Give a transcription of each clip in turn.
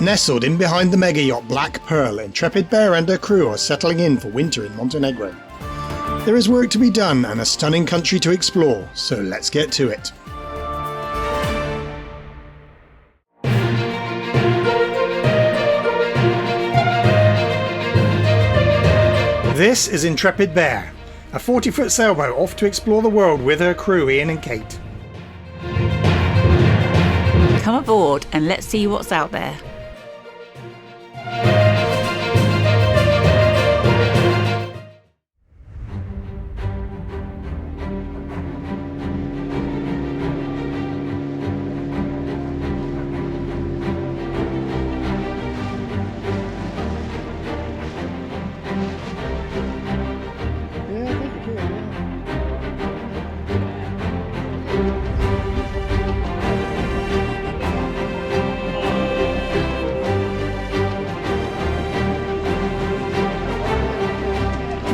Nestled in behind the mega yacht Black Pearl, Intrepid Bear and her crew are settling in for winter in Montenegro. There is work to be done and a stunning country to explore, so let's get to it. This is Intrepid Bear, a 40-foot sailboat off to explore the world with her crew Ian and Kate. Come aboard and let's see what's out there.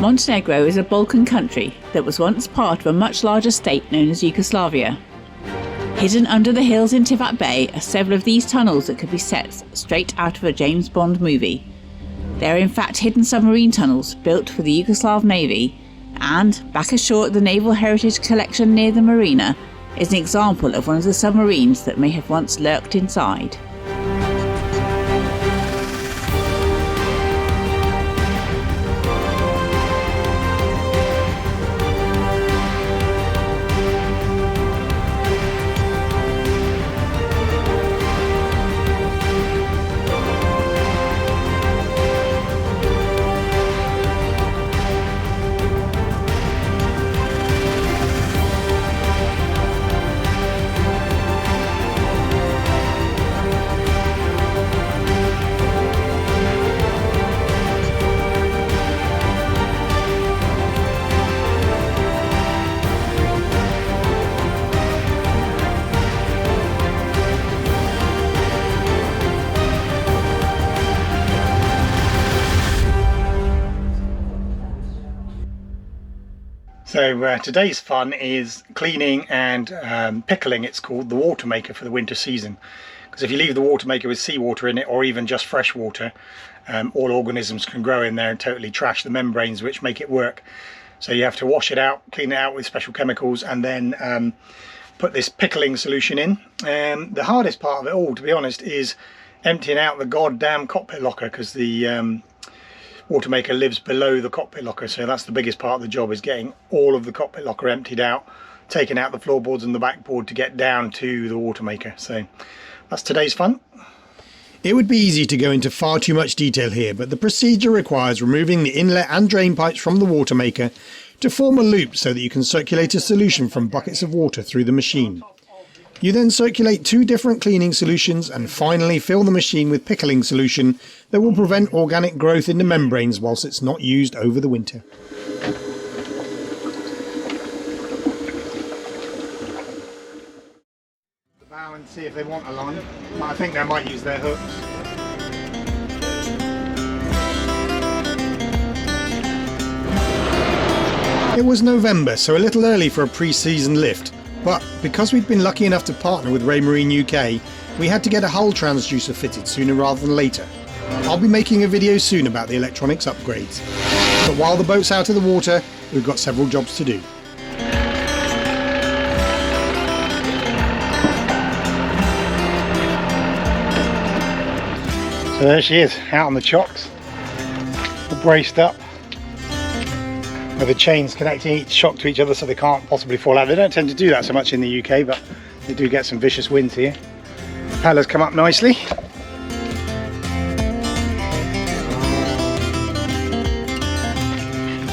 Montenegro is a Balkan country that was once part of a much larger state known as Yugoslavia. Hidden under the hills in Tivat Bay are several of these tunnels that could be sets straight out of a James Bond movie. They are in fact hidden submarine tunnels built for the Yugoslav Navy, and back ashore at the Naval Heritage Collection near the marina is an example of one of the submarines that may have once lurked inside. So today's fun is cleaning and pickling, it's called, the water maker for the winter season. Because if you leave the water maker with seawater in it, or even just fresh water, all organisms can grow in there and totally trash the membranes which make it work. So you have to wash it out, clean it out with special chemicals, and then put this pickling solution in. The hardest part of it all, to be honest, is emptying out the goddamn cockpit locker, because the water maker lives below the cockpit locker, so that's the biggest part of the job, is getting all of the cockpit locker emptied out, taking out the floorboards and the backboard to get down to the water maker. So that's today's fun. It would be easy to go into far too much detail here, but the procedure requires removing the inlet and drain pipes from the water maker to form a loop so that you can circulate a solution from buckets of water through the machine. You then circulate 2 different cleaning solutions and finally fill the machine with pickling solution that will prevent organic growth in the membranes whilst it's not used over the winter. The bow and see if they want a line. I think they might use their hooks. It was November, so a little early for a pre-season lift. But because we'd been lucky enough to partner with Raymarine UK, we had to get a hull transducer fitted sooner rather than later. I'll be making a video soon about the electronics upgrades. But while the boat's out of the water, we've got several jobs to do. So there she is, out on the chocks, all braced up, with the chains connecting each shock to each other so they can't possibly fall out. They don't tend to do that so much in the UK, but they do get some vicious winds here. Propellers come up nicely.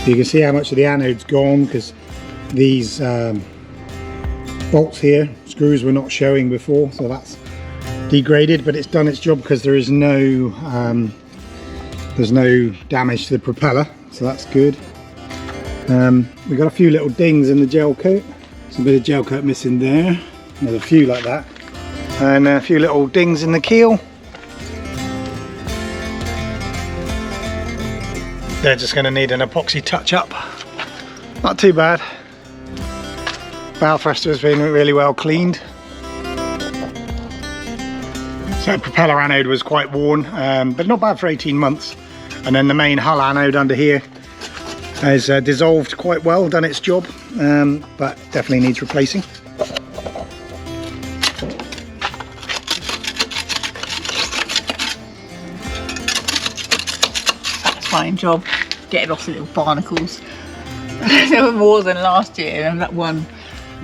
You can see how much of the anode's gone because these bolts here, screws, were not showing before, so that's degraded, but it's done its job because there's no damage to the propeller, so that's good. We've got a few little dings in the gel coat. There's a bit of gel coat missing there. There's a few like that. And a few little dings in the keel. They're just going to need an epoxy touch up. Not too bad. Bow thruster has been really well cleaned. So propeller anode was quite worn, but not bad for 18 months. And then the main hull anode under here has dissolved quite well, done its job, but definitely needs replacing. Satisfying job getting off the little barnacles. There were more than last year, and that one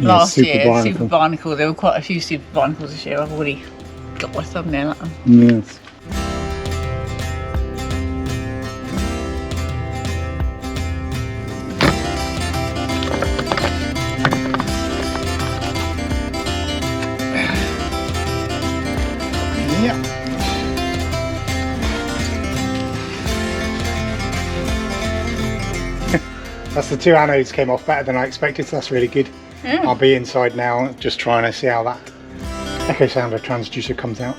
last year, barnacle. Super barnacle. There were quite a few super barnacles this year. I've already got my thumbnail at them. Yes. That's the 2 anodes came off better than I expected, so that's really good. Yeah. I'll be inside now just trying to see how that echo sounder transducer comes out.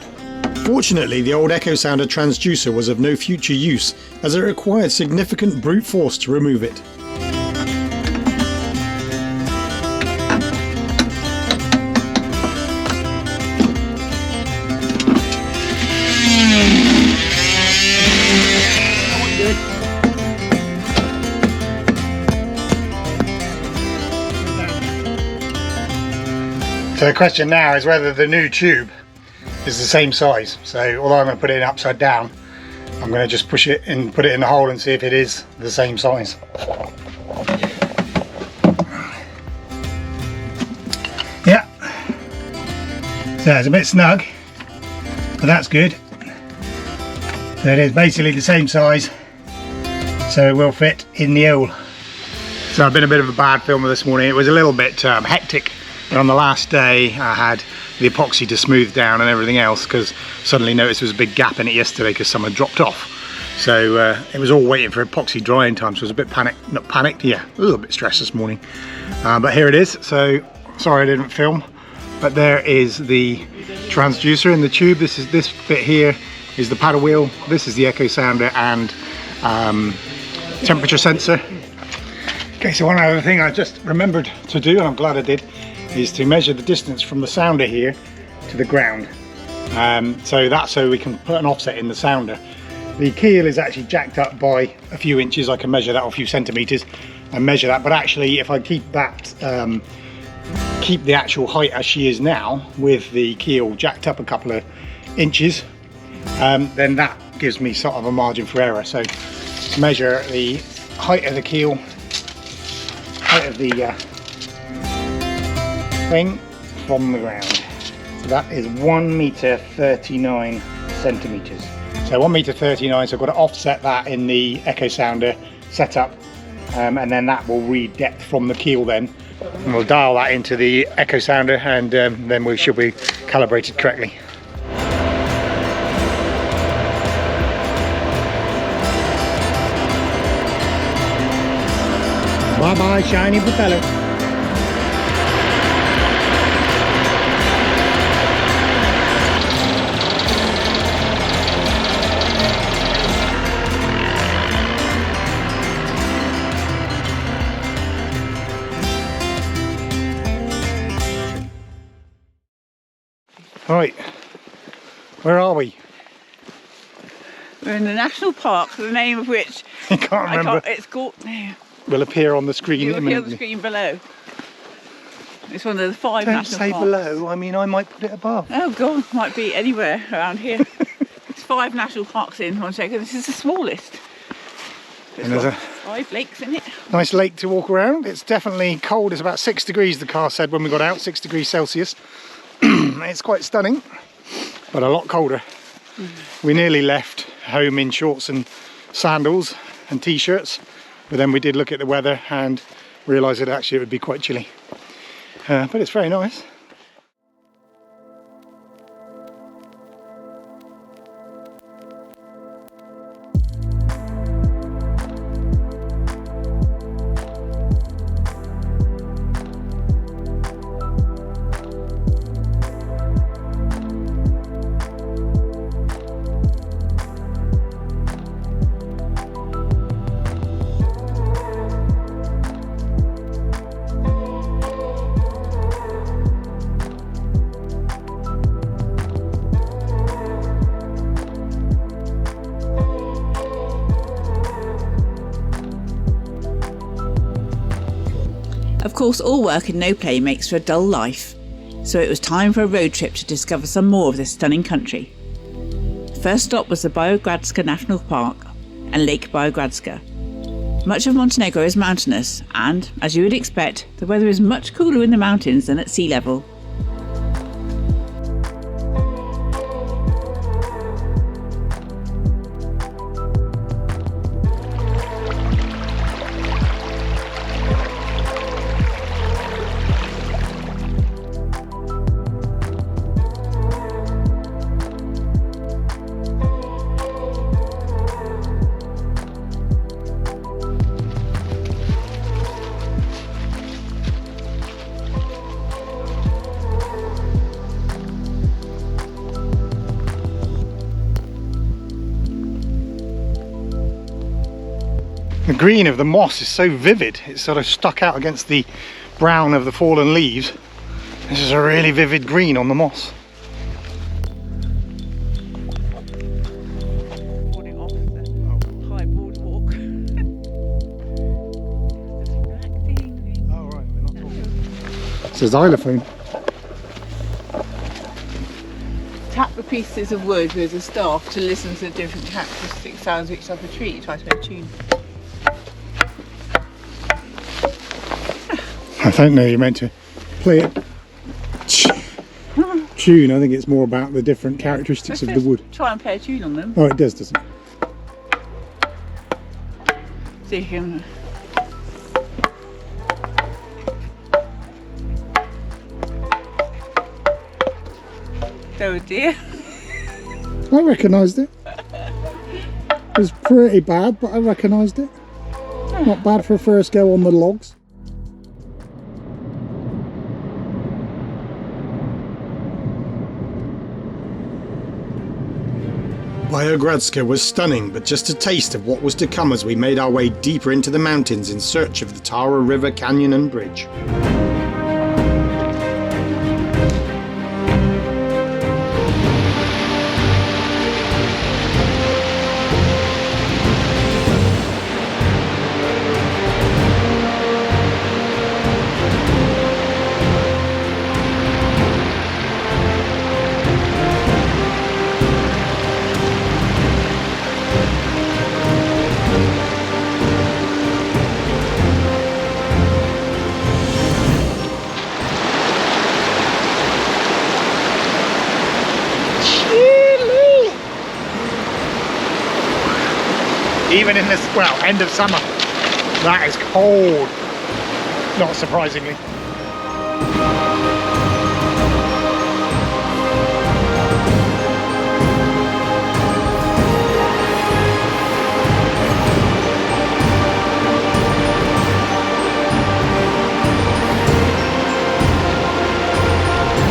Fortunately, the old echo sounder transducer was of no future use, as it required significant brute force to remove it. So the question now is whether the new tube is the same size. So although I'm going to put it in upside down, I'm going to just push it and put it in the hole and see if it is the same size. Yeah, so it's a bit snug, but that's good. So it is basically the same size, so it will fit in the hole. So I've been a bit of a bad filmer this morning. It was a little bit hectic. And on the last day I had the epoxy to smooth down and everything else, because suddenly noticed there was a big gap in it yesterday because someone dropped off. So it was all waiting for epoxy drying time, so I was a bit not panicked, yeah, a little bit stressed this morning. But here it is, so sorry I didn't film. But there is the transducer in the tube. This bit here is the paddle wheel, this is the echo sounder and temperature sensor. Okay, so one other thing I just remembered to do, and I'm glad I did, is to measure the distance from the sounder here to the ground. So we can put an offset in the sounder. The keel is actually jacked up by a few inches. I can measure that, or a few centimeters and measure that, but actually if I keep that keep the actual height as she is now with the keel jacked up a couple of inches, then that gives me sort of a margin for error. So measure the height of the keel, height of the thing from the ground. So that is 1.39 meters. So 1.39 meters, so I've got to offset that in the echo sounder setup, and then that will read depth from the keel then. And we'll dial that into the echo sounder, and then we should be calibrated correctly. Bye bye shiny propeller. Right, where are we? We're in the national park, the name of which I can't remember. It's called. Will appear on the screen. It will appear on the screen below. It's one of the 5 Don't national say parks. below. I mean, I might put it above. Oh God, might be anywhere around here. It's 5 national parks in Montenegro. This is the smallest. And there's a 5 lakes in it. nice lake to walk around. It's definitely cold. It's about 6 degrees. The car said when we got out, 6 degrees Celsius. It's quite stunning, but a lot colder. We nearly left home in shorts and sandals and t-shirts, but then we did look at the weather and realised that actually it would be quite chilly. But it's very nice. course, all work and no play makes for a dull life, so it was time for a road trip to discover some more of this stunning country. First stop was the Biogradska National Park and Lake Biogradska. Much of Montenegro is mountainous and, as you would expect, the weather is much cooler in the mountains than at sea level. The green of the moss is so vivid, it's sort of stuck out against the brown of the fallen leaves. This is a really vivid green on the moss. Boarding off the high boardwalk. Oh right, we're not talking. It's a xylophone. Tap the pieces of wood with a staff to listen to the different characteristic sounds of each type of tree. Try to make a tune. I don't know, you're meant to play it tune. I think it's more about the different characteristics of the wood. Try and play a tune on them. Oh, it does, doesn't it? So you can... Oh dear. I recognised it. It was pretty bad, but I recognised it. Not bad for a first go on the logs. Biogradska was stunning, but just a taste of what was to come as we made our way deeper into the mountains in search of the Tara River Canyon and Bridge. Even in this, well, end of summer, that is cold, not surprisingly.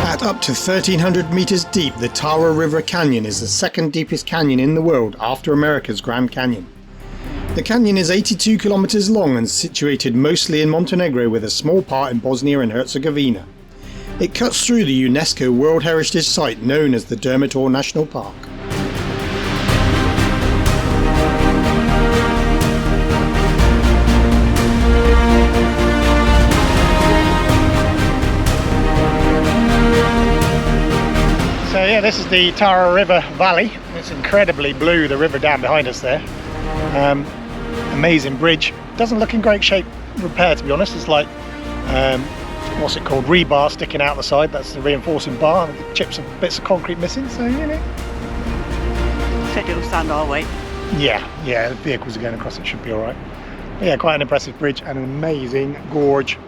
At up to 1,300 meters deep, the Tara River Canyon is the second deepest canyon in the world after America's Grand Canyon. The canyon is 82 kilometers long and situated mostly in Montenegro with a small part in Bosnia and Herzegovina. It cuts through the UNESCO World Heritage Site known as the Dermitor National Park. So yeah, this is the Tara River Valley. It's incredibly blue, the river down behind us there. Amazing bridge. Doesn't look in great shape repair, to be honest. It's like what's it called, rebar sticking out the side. That's the reinforcing bar, chips and bits of concrete missing, so you know. Said it'll stand our weight. Yeah, the vehicles are going across it, should be alright. Yeah, quite an impressive bridge and an amazing gorge.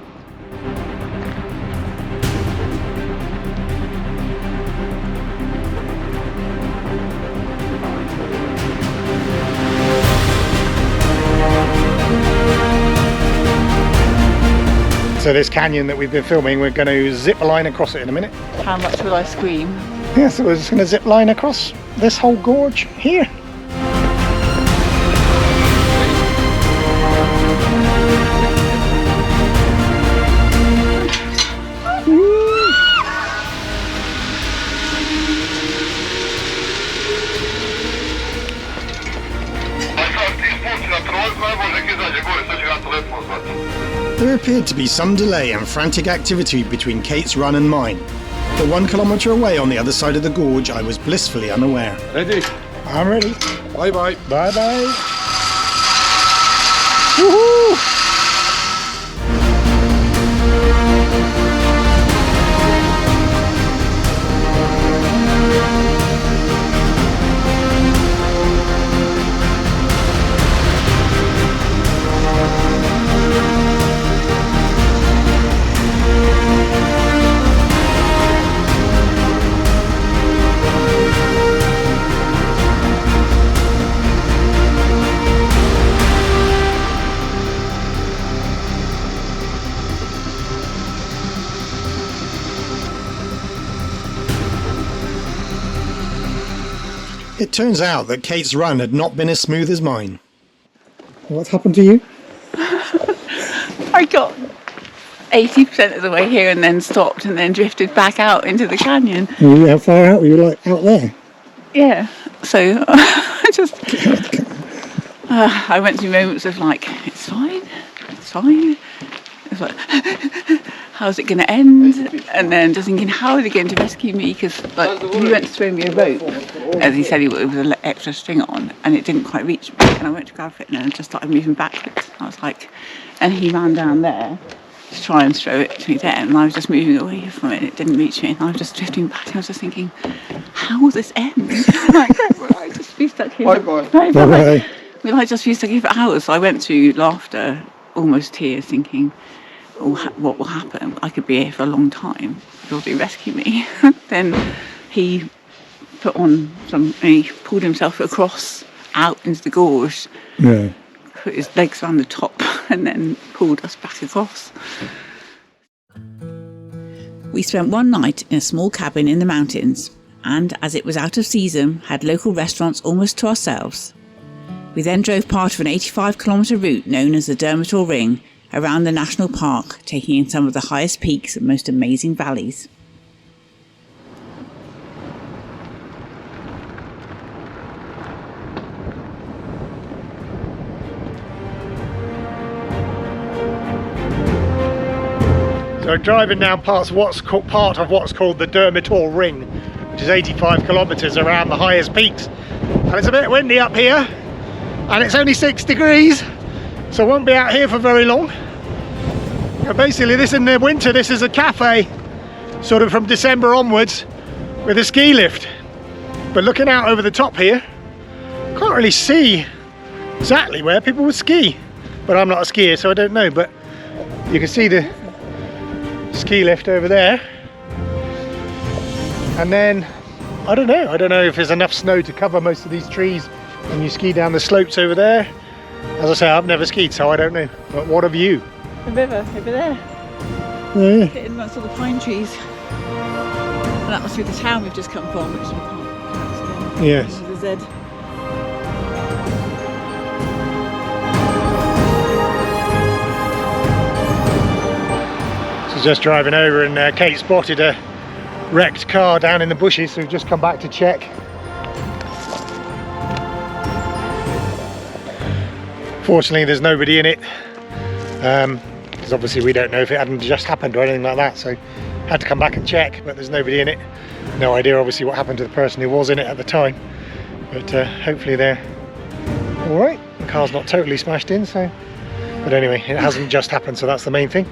So this canyon that we've been filming, we're going to zip line across it in a minute. How much will I scream? Yeah, so we're just going to zip line across this whole gorge here. There There appeared to be some delay and frantic activity between Kate's run and mine, but 1 kilometre away on the other side of the gorge I was blissfully unaware. Ready? I'm ready. Bye bye. Bye bye. Woohoo! It turns out that Kate's run had not been as smooth as mine. What's happened to you? I got 80% of the way here and then stopped and then drifted back out into the canyon. How far out were you, like out there? Yeah, so I just I went through moments of like, it's fine. It's like, how's it going to end? And then just thinking, how are they going to rescue me? Because like, he went to throw me a rope, as he said he would, with an extra string on, and it didn't quite reach me. And I went to grab it and then just started moving backwards. I was like, and he ran down there to try and throw it to me there, and I was just moving away from it. It didn't reach me, and I was just drifting back. And I was just thinking, how will this end? Like, will I just be stuck here? Bye-bye. Will I just be stuck here for hours? So I went through laughter, almost tears, thinking, oh, what will happen? I could be here for a long time. Will they rescue me? Then he put on he pulled himself across out into the gorge, put his legs around the top, and then pulled us back across. We spent one night in a small cabin in the mountains, and as it was out of season, had local restaurants almost to ourselves. We then drove part of an 85-kilometre route known as the Dermitor Ring around the national park, taking in some of the highest peaks and most amazing valleys. So driving down past part of what's called the Dermitor Ring, which is 85 kilometres around the highest peaks. And it's a bit windy up here, and it's only 6 degrees, so I won't be out here for very long. And basically this in the winter, this is a cafe, sort of from December onwards, with a ski lift. But looking out over the top here, can't really see exactly where people would ski. But I'm not a skier, so I don't know, but you can see the ski lift over there. And then, I don't know if there's enough snow to cover most of these trees and you ski down the slopes over there. As I say, I've never skied, so I don't know. But what have you? The river over there. Yeah. Sitting amongst all the pine trees. And that must be the town we've just come from, which we can't pronounce again. Yes. With a Z. So just driving over, and Kate spotted a wrecked car down in the bushes, so we've just come back to check. Fortunately there's nobody in it, because obviously we don't know if it hadn't just happened or anything like that, so had to come back and check, but there's nobody in it. No idea obviously what happened to the person who was in it at the time, but hopefully they're alright. The car's not totally smashed in, so, but anyway, it hasn't just happened, so that's the main thing.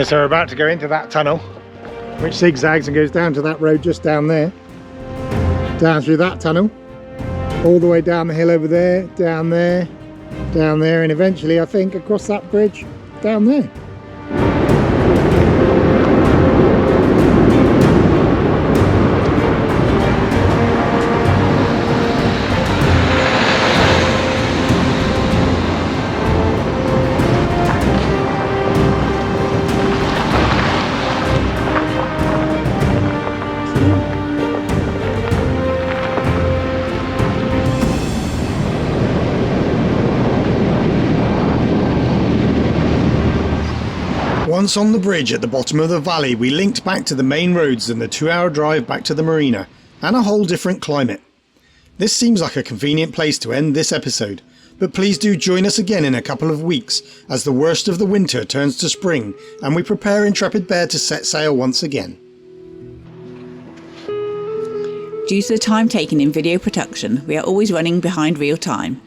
Okay, so we're about to go into that tunnel, which zigzags and goes down to that road just down there. Down through that tunnel, all the way down the hill over there, down there, and eventually I think across that bridge, down there. Once on the bridge at the bottom of the valley, we linked back to the main roads and the 2-hour drive back to the marina, and a whole different climate. This seems like a convenient place to end this episode, but please do join us again in a couple of weeks as the worst of the winter turns to spring and we prepare Intrepid Bear to set sail once again. Due to the time taken in video production, we are always running behind real time.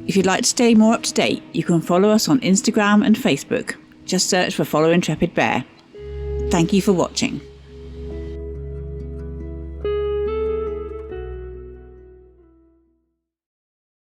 If you'd like to stay more up to date, you can follow us on Instagram and Facebook. Just search for Follow Intrepid Bear. Thank you for watching.